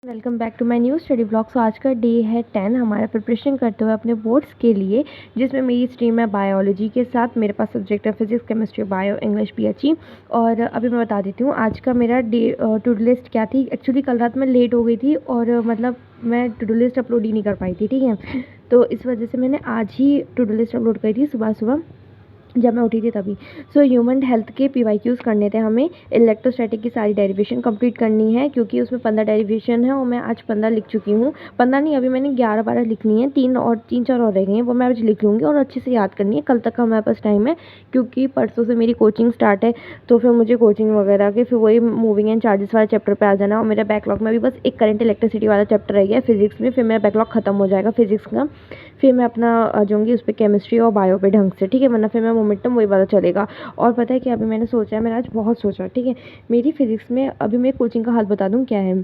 Welcome back to my new study blog. So आज का day है 10 हमारा प्रिपरेशन करते हुए अपने बोर्ड्स के लिए, जिसमें मेरी स्ट्रीम है बायोलॉजी के साथ मेरे पास सब्जेक्ट है physics, chemistry, bio, English, PHE. और अभी मैं बता देती हूँ आज का मेरा डे टू डू लिस्ट क्या थी। एक्चुअली कल रात में लेट हो गई थी और मतलब मैं टू डू लिस्ट अपलोड ही नहीं कर पाई थी, ठीक है। तो इस वजह से मैंने आज ही टू डू लिस्ट अपलोड करी थी सुबह सुबह जब मैं उठी थी तभी। सो ह्यूमन हेल्थ के पीवाईक्यूज़ करने थे हमें। इलेक्ट्रोस्टैटिक की सारी डेरिवेशन कंप्लीट करनी है क्योंकि उसमें 15 डेरिवेशन है और मैं आज 15 लिख चुकी हूँ। 15 नहीं, अभी मैंने 11-12 लिखनी है, 3-4 और रह गई हैं, वो मैं आज लिख लूँगी और अच्छे से याद करनी है। कल तक का हमारे पास टाइम है क्योंकि परसों से मेरी कोचिंग स्टार्ट है, तो फिर मुझे कोचिंग वगैरह के फिर वही मूविंग एंड चार्जेस वाले चैप्टर पर आ जाना। और मेरा बैकलॉग में भी बस एक करंट इलेक्ट्रिसिटी वाला चैप्टर रह गया है फिजिक्स में, फिर मेरा बैकलॉग खत्म हो जाएगा फिजिक्स का। फिर मैं अपना आ जाऊँगी उस पर केमिस्ट्री और बायो पे ढंग से, ठीक है, वरना फिर मैं मोमेंटम वही वाला चलेगा। और पता है कि अभी मैंने सोचा है, मैंने आज बहुत सोचा, ठीक है। मेरी फिजिक्स में अभी मेरी कोचिंग का हाल बता दूँ क्या है।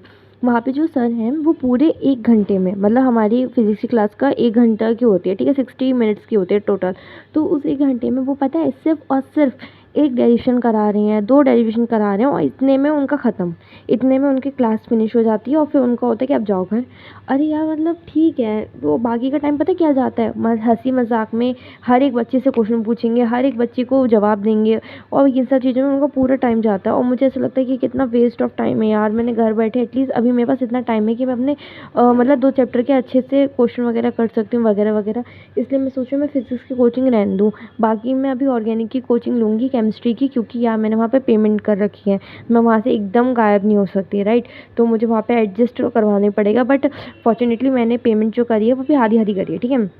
वहाँ पे जो सर हैं वो पूरे 1 घंटे में, मतलब हमारी फिजिक्स की क्लास का 1 घंटा की होती है, ठीक है, 60 मिनट्स की होती है टोटल। तो उस 1 घंटे में वो पता है सिर्फ और सिर्फ एक डेरिवेशन करा रहे हैं, 2 डेरिवेशन करा रहे हैं और इतने में उनका ख़त्म, इतने में उनकी क्लास फिनिश हो जाती है और फिर उनका होता है कि अब जाओ घर। अरे यार, मतलब ठीक है, वो बाकी का टाइम पता है क्या जाता है, हंसी मजाक में हर एक बच्चे से क्वेश्चन पूछेंगे, हर एक बच्चे को जवाब देंगे और इन सब चीज़ों में उनका पूरा टाइम जाता है। और मुझे ऐसा लगता है कि कितना वेस्ट ऑफ टाइम है यार। मैंने घर बैठे एटलीस्ट अभी मेरे पास इतना टाइम है कि मैं अपने मतलब 2 चैप्टर के अच्छे से क्वेश्चन वगैरह कर सकती हूँ वगैरह वगैरह। इसलिए मैं सोच रही हूँ मैं फिजिक्स की कोचिंग रहने दूँ। बाकी मैं अभी ऑर्गेनिक की कोचिंग लूँगी, केमिस्ट्री की, क्योंकि यार मैंने वहाँ पे पेमेंट कर रखी है, मैं वहाँ से एकदम गायब नहीं हो सकती, राइट। तो मुझे वहाँ पे एडजस्ट करवाना पड़ेगा। बट फॉर्चुनेटली मैंने पेमेंट जो करी है वो भी आधी आधी करी है, ठीक है,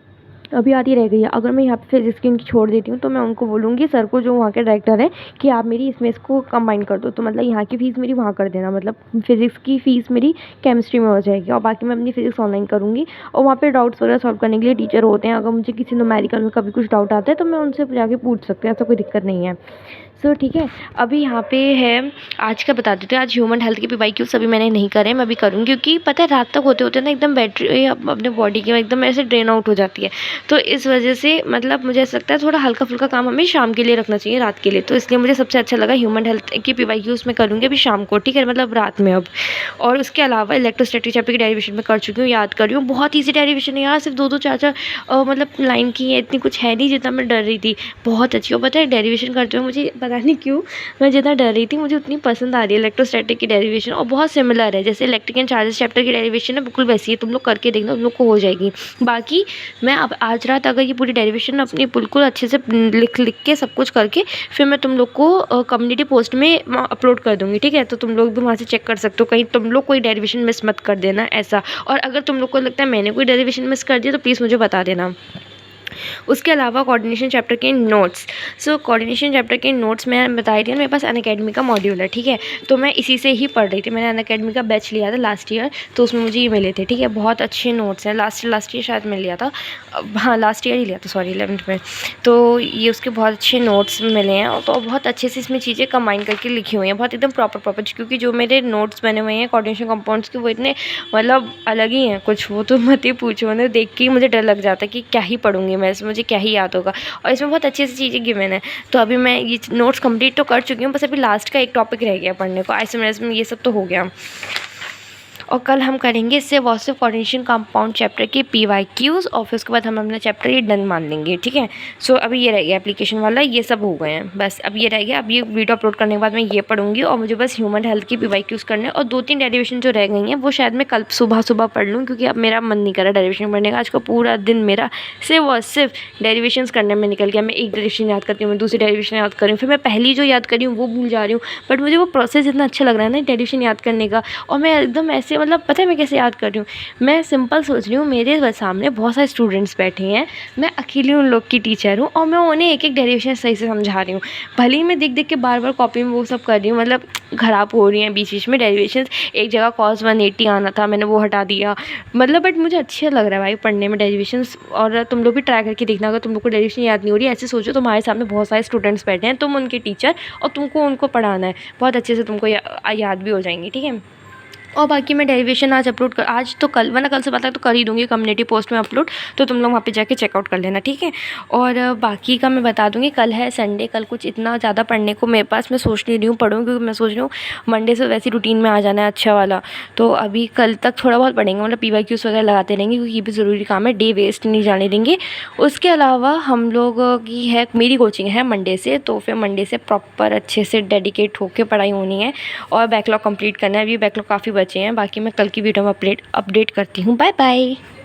अभी आधी रह गई है। अगर मैं यहाँ पे फिजिक्स की उनकी छोड़ देती हूँ तो मैं उनको बोलूँगी सर को, जो वहाँ के डायरेक्टर हैं, कि आप मेरी इसमें इसको कंबाइन कर दो, तो मतलब यहाँ की फ़ीस मेरी वहाँ कर देना, मतलब फिजिक्स की फ़ीस मेरी केमिस्ट्री में हो जाएगी और बाकी मैं अपनी फिजिक्स ऑनलाइन करूँगी। और वहाँ पे डाउट्स वगैरह सॉल्व करने के लिए टीचर होते हैं, अगर मुझे किसी न्यूमेरिकल में कभी कुछ डाउट आता है तो मैं उनसे जाके पूछ सकती हूँ, ऐसा कोई दिक्कत नहीं है। सो ठीक है, अभी यहाँ पे है आज का बता देते हैं। आज ह्यूमन हेल्थ के पीवाईक्यूज़ अभी मैंने नहीं करे, मैं अभी करूँगी क्योंकि पता है रात तक होते होते ना एकदम बैटरी अपने बॉडी की एकदम ऐसे ड्रेन आउट हो जाती है। तो इस वजह से मतलब मुझे ऐसा लगता है थोड़ा हल्का फुल्का काम हमें शाम के लिए रखना चाहिए, रात के लिए। तो इसलिए मुझे सबसे अच्छा लगा ह्यूमन हेल्थ की पीवाईक्यूज़ मैं करूँगी अभी शाम को, ठीक है, मतलब रात में अब। और उसके अलावा इलेक्ट्रोस्टैटिक चैप्टर की डेरिवेशन में कर चुकी हूँ, याद कर रही हूँ। बहुत ईजी डेरिवेशन है यार, सिर्फ 2-2 4-4 मतलब लाइन की है, इतनी कुछ है नहीं जितना मैं डर रही थी। बहुत अच्छी। और पता है डेरिवेशन करते हुए मुझे पता नहीं क्यों मैं जितना डर रही थी मुझे उतनी पसंद आ रही है इलेक्ट्रोस्टैटिक की डेरिवेशन। और बहुत सिमिलर है, जैसे इलेक्ट्रिक एंड चार्जेस चैप्टर की डेरिवेशन है बिल्कुल वैसी है, तुम लोग करके देखना, तुम लोग को हो जाएगी। बाकी मैं अब आज रात अगर ये पूरी डेरिवेशन अपनी बिल्कुल अच्छे से लिख के सब कुछ करके फिर मैं तुम लोग को कम्युनिटी पोस्ट में अपलोड कर दूँगी, ठीक है। तो तुम लोग भी वहाँ से चेक कर सकते हो, कहीं तुम लोग कोई डेरिवेशन मिस मत कर देना ऐसा। और अगर तुम लोग को लगता है मैंने कोई डेरिवेशन मिस कर दिया तो प्लीज़ मुझे बता देना। उसके अलावा कोऑर्डिनेशन चैप्टर के नोट्स। सो कोऑर्डिनेशन चैप्टर के नोट्स मैं बता रही थी, मेरे पास अनअकैडमी का मॉड्यूल है, ठीक है, तो मैं इसी से ही पढ़ रही थी। मैंने अनअकैडमी का बैच लिया था लास्ट ईयर, तो उसमें मुझे ये मिले थे, ठीक है, बहुत अच्छे नोट्स हैं। लास्ट ईयर शायद मैं लिया था, हाँ लास्ट ईयर ही लिया था, सॉरी 11th में। तो ये उसके बहुत अच्छे नोट्स मिले हैं, तो बहुत अच्छे से इसमें चीज़ें कंबाइन करके लिखी हुई हैं, बहुत एकदम प्रॉपर। क्योंकि जो मेरे नोट्स बने हुए हैं कोऑर्डिनेशन कंपाउंड्स के वो इतने मतलब अलग ही हैं कुछ, वो तो मत ही पूछो, उन्हें देख के ही मुझे डर लग जाता है कि क्या ही पढ़ूंगी मैं इसमें, मुझे क्या ही याद होगा। और इसमें बहुत अच्छी सी चीज़ें गिवन है। तो अभी मैं ये नोट्स कंप्लीट तो कर चुकी हूँ, बस अभी लास्ट का एक टॉपिक रह गया पढ़ने को, आइसोमेर्स में ये सब तो हो गया। और कल हम करेंगे इससे वॉसिव कोऑर्डिनेशन कंपाउंड चैप्टर के पीवाईक्यूज़ और फिर उसके बाद हम अपना चैप्टर ये डन मान लेंगे, ठीक है। सो अभी ये रह गया एप्लीकेशन वाला, ये सब हो गए हैं, बस अब ये रह गया। अब ये वीडियो अपलोड करने के बाद मैं ये पढ़ूंगी और मुझे बस ह्यूमन हेल्थ की पीवाईक्यूज़ करने और 2-3 डेरिवेशन जो रह गई हैं वो शायद मैं कल सुबह पढ़ लूँ, क्योंकि अब मेरा मन नहीं कर रहा डेरिवेशन पढ़ने का। आज का पूरा दिन मेरा सिर्फ और सिर्फ डेरिवेशंस करने में निकल गया। मैं एक डेरिवेशन याद करती हूँ, मैं दूसरी डेरिवेशन याद कर रही हूँ, फिर मैं पहली जो याद करी हूँ वो भूल जा रही हूँ। बट मुझे वो प्रोसेस इतना अच्छा लग रहा है ना डेरिवेशन याद करने का। और मैं एकदम ऐसे मतलब पता है मैं कैसे याद कर रही हूँ, मैं सिंपल सोच रही हूँ, मेरे सामने बहुत सारे स्टूडेंट्स बैठे हैं, मैं अकेली उन लोग की टीचर हूँ और मैं उन्हें एक एक डेरिवेशन सही से समझा रही हूँ। भले ही मैं देख के बार कॉपी में वो सब कर रही हूँ, मतलब ख़राब हो रही हैं बीच में डेरिवेशंस। एक जगह cos 180 आना था, मैंने वो हटा दिया, मतलब बट मुझे अच्छा लग रहा है भाई पढ़ने में डेरिवेशंस। और तुम लोग भी ट्राई करके देखना, अगर तुम लोग को डेरिवेशन याद नहीं हो रही, ऐसे सोचो तुम्हारे सामने बहुत सारे स्टूडेंट्स बैठे हैं, तुम उनके टीचर और तुमको उनको पढ़ाना है, बहुत अच्छे से तुमको याद भी हो जाएंगी, ठीक है। और बाकी मैं डेरिवेशन आज अपलोड कर, आज तो कल, वरना कल से पता है तो कर ही दूँगी कम्युनिटी पोस्ट में अपलोड, तो तुम लोग वहाँ पे जाके चेकआउट कर लेना, ठीक है। और बाकी का मैं बता दूँगी, कल है संडे, कल कुछ इतना ज़्यादा पढ़ने को मेरे पास, मैं सोच नहीं रही हूँ पढूँ, क्योंकि मैं सोच रही हूँ मंडे से वैसे रूटीन में आ जाना है अच्छा वाला। तो अभी कल तक थोड़ा बहुत पढ़ेंगे, मतलब PYQs वगैरह लगाते रहेंगे, क्योंकि ये भी ज़रूरी काम है, डे वेस्ट नहीं जाने देंगे। उसके अलावा हम लोग की है, मेरी कोचिंग है मंडे से, तो फिर मंडे से प्रॉपर अच्छे से डेडिकेट होकर पढ़ाई होनी है और बैकलॉग कंप्लीट करना है। अभी बैकलॉग काफ़ी बचे हैं। बाकी मैं कल की वीडियो में अपडेट करती हूँ। Bye bye.